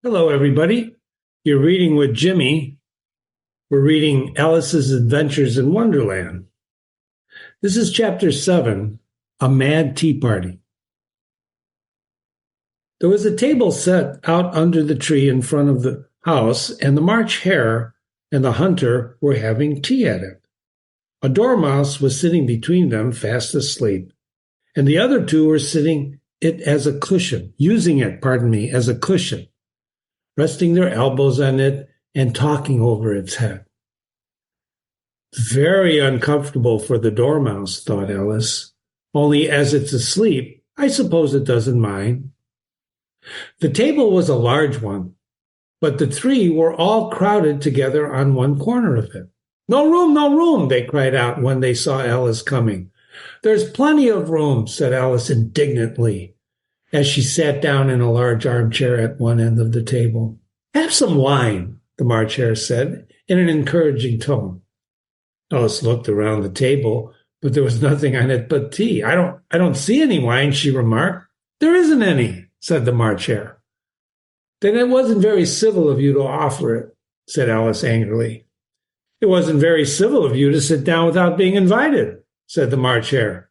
Hello, everybody. You're reading with Jimmy. We're reading Alice's Adventures in Wonderland. This is Chapter 7, A Mad Tea Party. There was a table set out under the tree in front of the house, and the March Hare and the hunter were having tea at it. A Dormouse was sitting between them, fast asleep, and the other two were using it as a cushion, resting their elbows on it and talking over its head. Very uncomfortable for the Dormouse, thought Alice. Only as it's asleep, I suppose it doesn't mind. The table was a large one, but the three were all crowded together on one corner of it. No room, they cried out when they saw Alice coming. There's plenty of room, said Alice indignantly, as she sat down in a large armchair at one end of the table. Have some wine, the March Hare said, in an encouraging tone. Alice looked around the table, but there was nothing on it but tea. I don't see any wine, she remarked. There isn't any, said the March Hare. Then it wasn't very civil of you to offer it, said Alice angrily. It wasn't very civil of you to sit down without being invited, said the March Hare.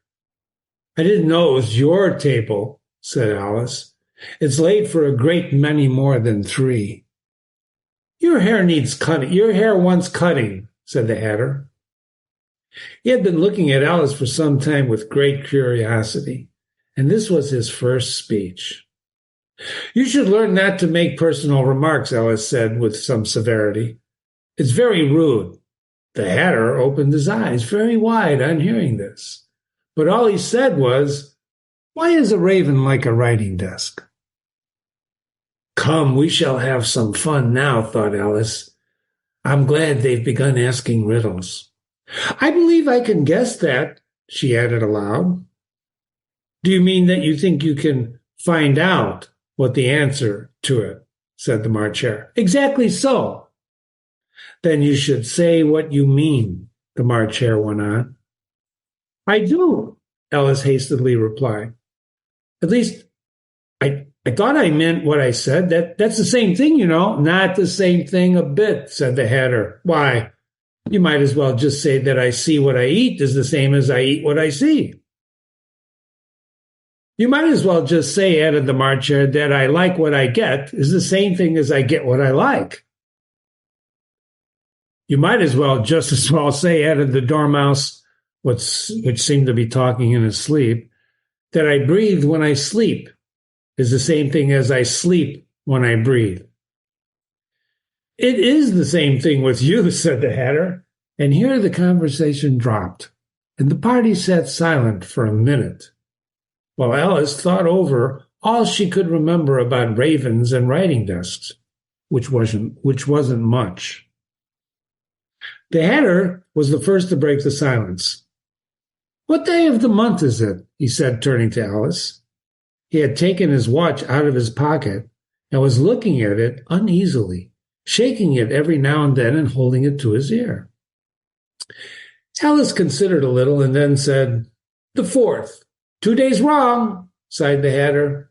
I didn't know it was your table, said Alice. It's laid for a great many more than three. Your hair needs cutting. Your hair wants cutting, said the Hatter. He had been looking at Alice for some time with great curiosity, and this was his first speech. You should learn not to make personal remarks, Alice said with some severity. It's very rude. The Hatter opened his eyes very wide on hearing this, but all he said was, Why is a raven like a writing desk? Come, we shall have some fun now, thought Alice. I'm glad they've begun asking riddles. I believe I can guess that, she added aloud. Do you mean that you think you can find out what the answer to it? Said the March Hare. Exactly so. Then you should say what you mean, the March Hare went on. I do, Alice hastily replied. At least, I thought I meant what I said. That's the same thing, you know. Not the same thing a bit, said the Hatter. Why, you might as well just say that I see what I eat is the same as I eat what I see. You might as well just say, added the March Hare, that I like what I get is the same thing as I get what I like. You might as well say, added the Dormouse, which seemed to be talking in his sleep, that I breathe when I sleep is the same thing as I sleep when I breathe. It is the same thing with you, said the Hatter. And here the conversation dropped, and the party sat silent for a minute, while Alice thought over all she could remember about ravens and writing desks, which wasn't much. The Hatter was the first to break the silence. What day of the month is it? He said, turning to Alice. He had taken his watch out of his pocket and was looking at it uneasily, shaking it every now and then and holding it to his ear. Alice considered a little and then said, The 4th. 2 days wrong, sighed the Hatter.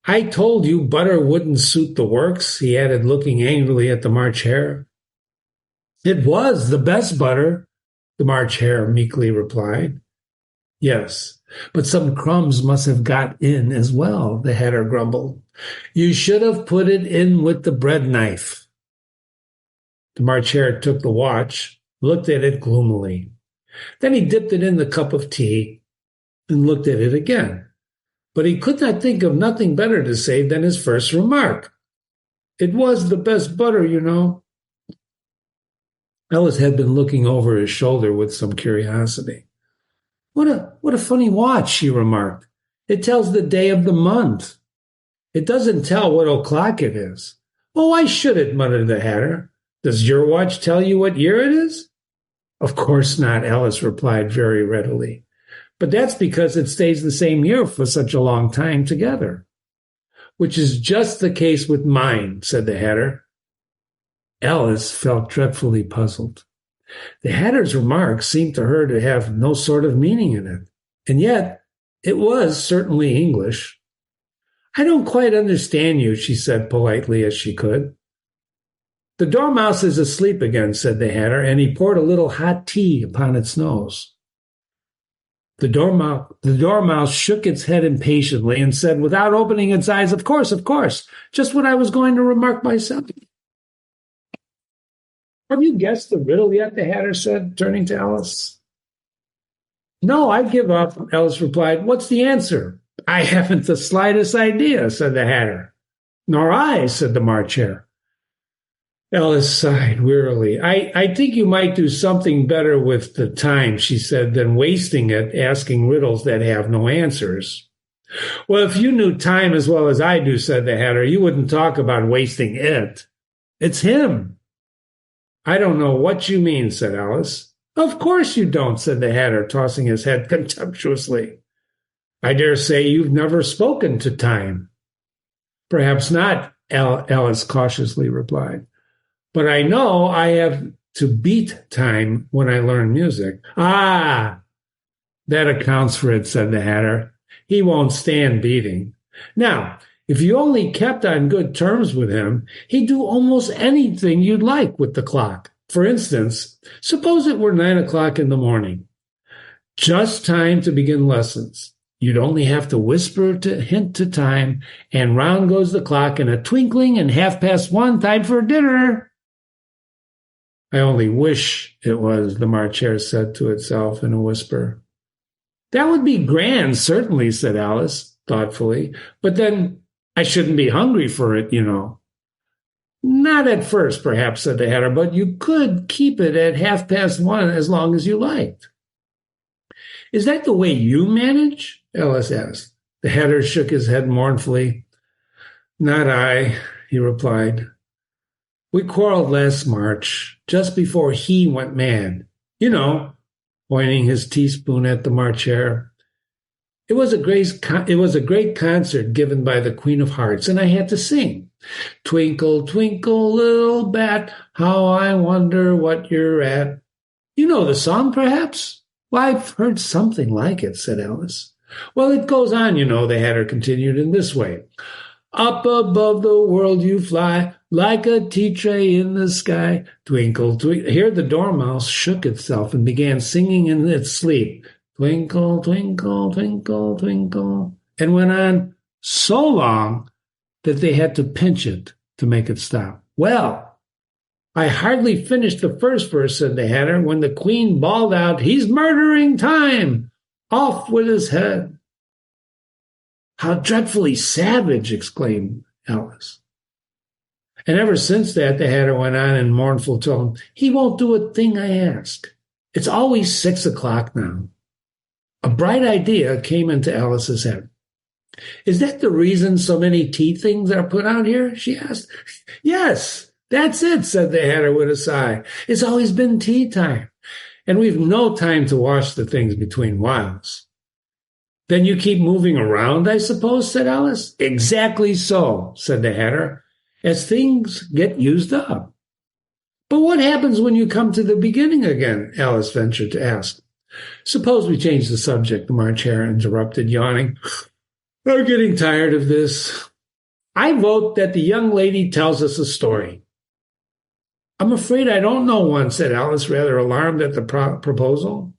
I told you butter wouldn't suit the works, he added, looking angrily at the March Hare. It was the best butter, the March Hare meekly replied. Yes, but some crumbs must have got in as well, the Hatter grumbled. You should have put it in with the bread knife. The March Hare took the watch, looked at it gloomily. Then he dipped it in the cup of tea and looked at it again. But he could not think of nothing better to say than his first remark. It was the best butter, you know. Alice had been looking over his shoulder with some curiosity. What a funny watch, she remarked. It tells the day of the month. It doesn't tell what o'clock it is. Oh, why should it, muttered the Hatter. Does your watch tell you what year it is? Of course not, Alice replied very readily. But that's because it stays the same year for such a long time together. Which is just the case with mine, said the Hatter. Alice felt dreadfully puzzled. The Hatter's remark seemed to her to have no sort of meaning in it, and yet it was certainly English. I don't quite understand you, she said politely as she could. The Dormouse is asleep again, said the Hatter, and he poured a little hot tea upon its nose. The Dormouse shook its head impatiently and said, without opening its eyes, of course, just what I was going to remark myself. Have you guessed the riddle yet? The Hatter said, turning to Alice. No, I give up, Alice replied. What's the answer? I haven't the slightest idea, said the Hatter. Nor I, said the March Hare. Alice sighed wearily. I think you might do something better with the time, she said, than wasting it asking riddles that have no answers. Well, if you knew time as well as I do, said the Hatter, you wouldn't talk about wasting it. It's him. I don't know what you mean, said Alice. Of course you don't, said the Hatter, tossing his head contemptuously. I dare say you've never spoken to time. Perhaps not, Alice cautiously replied. But I know I have to beat time when I learn music. Ah, that accounts for it, said the Hatter. He won't stand beating. Now, if you only kept on good terms with him, he'd do almost anything you'd like with the clock. For instance, suppose it were 9 o'clock in the morning. Just time to begin lessons. You'd only have to whisper to hint to time, and round goes the clock in a twinkling, and 1:30, time for dinner. I only wish it was, the March Hare said to itself in a whisper. That would be grand, certainly, said Alice, thoughtfully. But then I shouldn't be hungry for it, you know. Not at first, perhaps, said the Hatter, but you could keep it at 1:30 as long as you liked. Is that the way you manage? Alice asked. The Hatter shook his head mournfully. Not I, he replied. We quarreled last March, just before he went mad. You know, pointing his teaspoon at the March Hare. It was a great concert given by the Queen of Hearts, and I had to sing. Twinkle, twinkle, little bat, how I wonder what you're at. You know the song, perhaps? Well, I've heard something like it, said Alice. Well, it goes on, you know, the Hatter continued in this way. Up above the world you fly, like a tea tray in the sky. Twinkle, twinkle. Here the Dormouse shook itself and began singing in its sleep. Twinkle, twinkle, twinkle, twinkle. And went on so long that they had to pinch it to make it stop. Well, I hardly finished the first verse, said the Hatter, when the Queen bawled out, he's murdering time! Off with his head! How dreadfully savage, exclaimed Alice. And ever since that, the Hatter went on in mournful tone, he won't do a thing I ask. It's always 6 o'clock now. A bright idea came into Alice's head. Is that the reason so many tea things are put out here? She asked. Yes, that's it, said the Hatter with a sigh. It's always been tea time, and we've no time to wash the things between whiles. Then you keep moving around, I suppose, said Alice. Exactly so, said the Hatter, as things get used up. But what happens when you come to the beginning again? Alice ventured to ask. Suppose we change the subject, the March Hare interrupted, yawning. I'm getting tired of this. I vote that the young lady tells us a story. I'm afraid I don't know one, said Alice, rather alarmed at the proposal.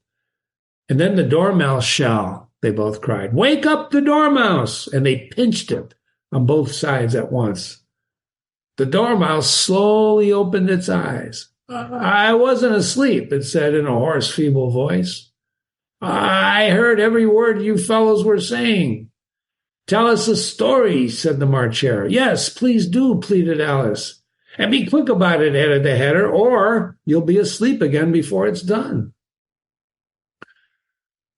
And then the Dormouse shall, they both cried. Wake up the Dormouse! And they pinched it on both sides at once. The Dormouse slowly opened its eyes. I wasn't asleep, it said in a hoarse, feeble voice. I heard every word you fellows were saying. Tell us a story, said the March Hare. Yes, please do, pleaded Alice. And be quick about it, added the Hatter, or you'll be asleep again before it's done.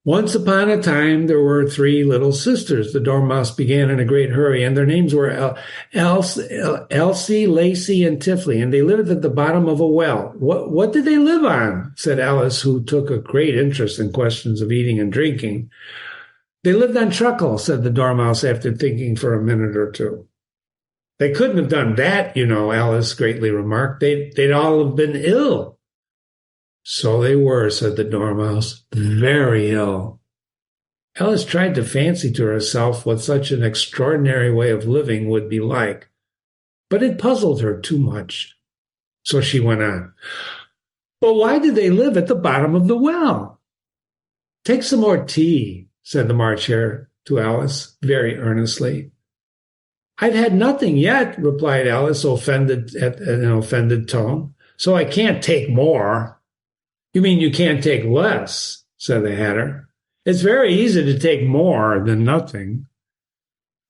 Once upon a time, there were 3 little sisters, the Dormouse began in a great hurry, and their names were Elsie, Lacey, and Tifley, and they lived at the bottom of a well. What did they live on? Said Alice, who took a great interest in questions of eating and drinking. They lived on truckle, said the Dormouse after thinking for a minute or two. They couldn't have done that, you know, Alice greatly remarked. They'd all have been ill. So they were, said the Dormouse, very ill. Alice tried to fancy to herself what such an extraordinary way of living would be like, but it puzzled her too much. So she went on. But why did they live at the bottom of the well? Take some more tea, said the March Hare to Alice, very earnestly. I've had nothing yet, replied Alice, offended at an offended tone, so I can't take more. You mean you can't take less, said the Hatter. It's very easy to take more than nothing.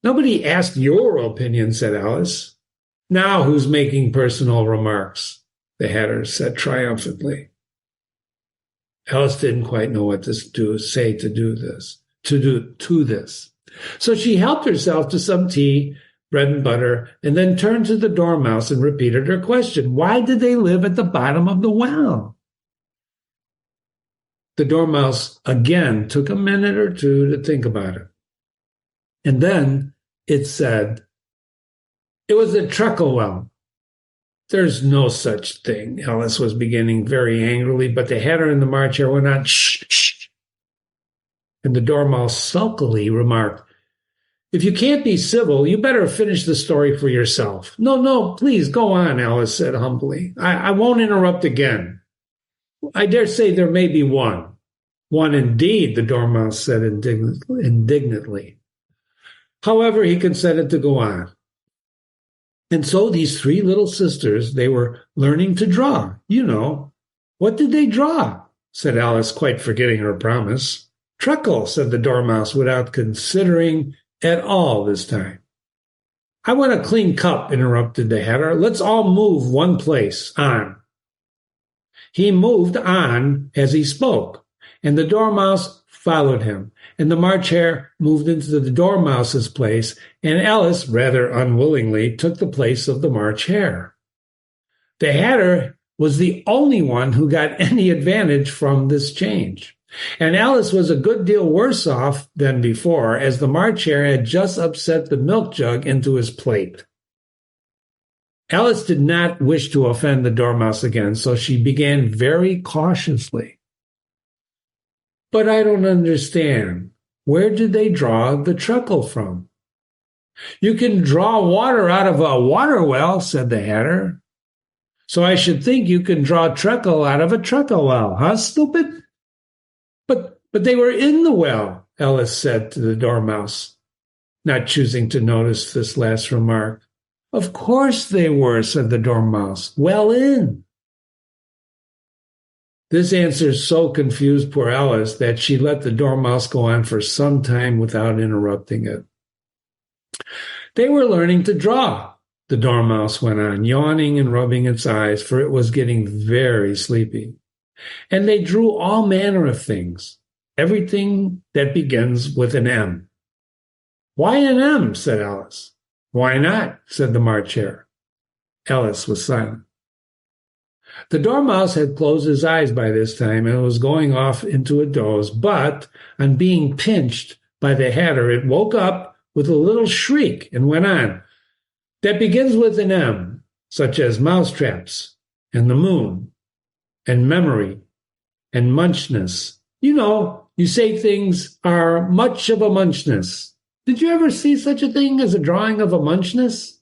Nobody asked your opinion, said Alice. Now who's making personal remarks? The Hatter said triumphantly. Alice didn't quite know what to say to this. So she helped herself to some tea, bread and butter, and then turned to the Dormouse and repeated her question. Why did they live at the bottom of the well? The Dormouse again took a minute or two to think about it. And then it said, it was a truckle well. There's no such thing, Alice was beginning very angrily, but the Hatter and the March Hare went on, shh, shh. And the Dormouse sulkily remarked, if you can't be civil, you better finish the story for yourself. No, please go on, Alice said humbly. I won't interrupt again. I dare say there may be one. One indeed, the Dormouse said indignantly. However, he consented to go on. And so these three little sisters, they were learning to draw, you know. What did they draw? Said Alice, quite forgetting her promise. Truckle, said the Dormouse, without considering at all this time. I want a clean cup, interrupted the Hatter. Let's all move one place, on. He moved on as he spoke, and the Dormouse followed him, and the March Hare moved into the Dormouse's place, and Alice, rather unwillingly, took the place of the March Hare. The Hatter was the only one who got any advantage from this change, and Alice was a good deal worse off than before, as the March Hare had just upset the milk jug into his plate. Alice did not wish to offend the Dormouse again, so she began very cautiously. But I don't understand. Where did they draw the truckle from? You can draw water out of a water well, said the Hatter. So I should think you can draw truckle out of a truckle well, huh, stupid? But they were in the well, Alice said to the Dormouse, not choosing to notice this last remark. Of course they were, said the Dormouse. Well in. This answer so confused poor Alice that she let the Dormouse go on for some time without interrupting it. They were learning to draw, the Dormouse went on, yawning and rubbing its eyes, for it was getting very sleepy. And they drew all manner of things, everything that begins with an M. Why an M? Said Alice. Why not? Said the March Hare. Alice was silent. The Dormouse had closed his eyes by this time and was going off into a doze, but on being pinched by the Hatter, it woke up with a little shriek and went on. That begins with an M, such as mousetraps and the moon and memory and munchness. You know, you say things are much of a munchness. Did you ever see such a thing as a drawing of a munchness?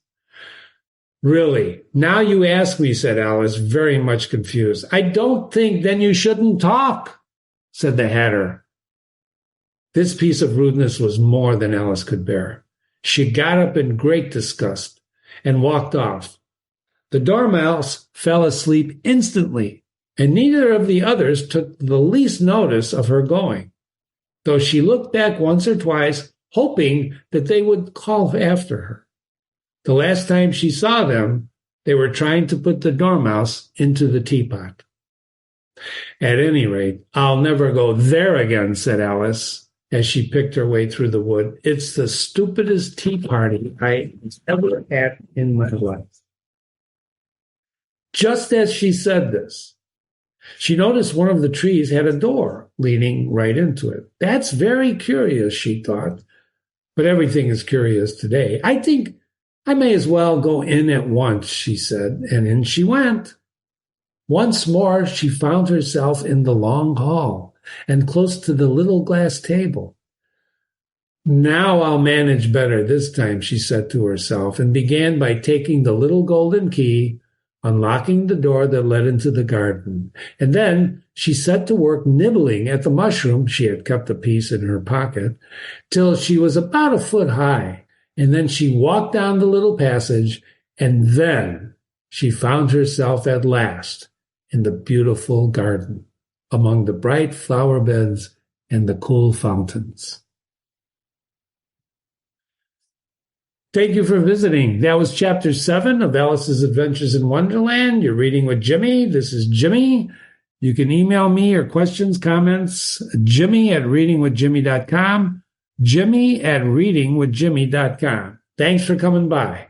Really, now you ask me, said Alice, very much confused. I don't think then you shouldn't talk, said the Hatter. This piece of rudeness was more than Alice could bear. She got up in great disgust and walked off. The Dormouse fell asleep instantly, and neither of the others took the least notice of her going, though she looked back once or twice, hoping that they would call after her. The last time she saw them, they were trying to put the Dormouse into the teapot. At any rate, I'll never go there again, said Alice, as she picked her way through the wood. It's the stupidest tea party I ever had in my life. Just as she said this, she noticed one of the trees had a door leading right into it. That's very curious, she thought, but everything is curious today. I think I may as well go in at once, she said, and in she went. Once more, she found herself in the long hall and close to the little glass table. Now I'll manage better this time, she said to herself, and began by taking the little golden key, unlocking the door that led into the garden. And then she set to work nibbling at the mushroom, she had kept a piece in her pocket, till she was about a foot high. And then she walked down the little passage, and then she found herself at last in the beautiful garden, among the bright flower beds and the cool fountains. Thank you for visiting. That was Chapter 7 of Alice's Adventures in Wonderland. You're reading with Jimmy. This is Jimmy. You can email me your questions, comments, jimmy@readingwithjimmy.com, jimmy@readingwithjimmy.com. Thanks for coming by.